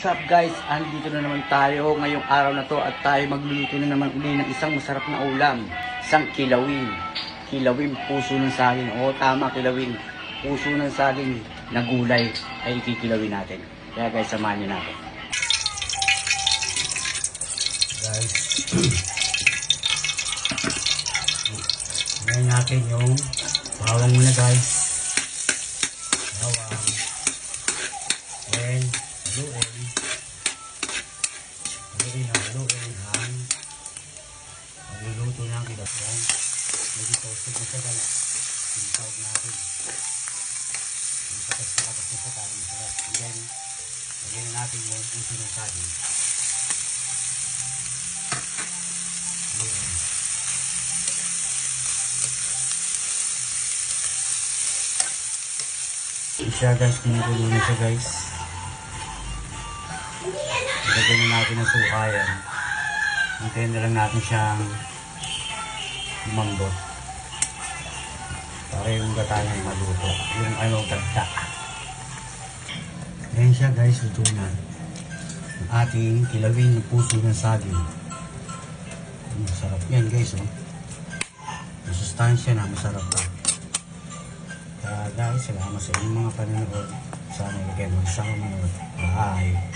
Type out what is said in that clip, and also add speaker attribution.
Speaker 1: What's up guys? Andito na naman tayo ngayong araw na to at tayo magluluto na naman uli ng isang masarap na ulam. Isang kilawin. Kilawin, puso ng saging. Oo, tama, kilawin. Puso ng saging na gulay ay ikikilawin natin. Kaya guys, samahan nyo natin. Guys, ngayon natin yung bawang muna guys. Bawang. Then, haluin ang magluluto ng kilawin. Medyo toasted na siya guys. Yung tawag natin. Yung katas na siya tayo masarap. And then, lagyan na natin yung puso ng saging. Siya guys, pinukulo na siya guys. Lagyan na natin ang sukayan. Hintayin na lang natin siyang lumambot para yung gata niya maluto, yung gata. Ayan siya guys, luto na ang ating kilawin ng puso ng saging. Masarap yan guys, oh. Yung sustansya na masarap pa. Kaya guys, salamat sa inyong mga panonood. Sana kayo magsama manood. Bye!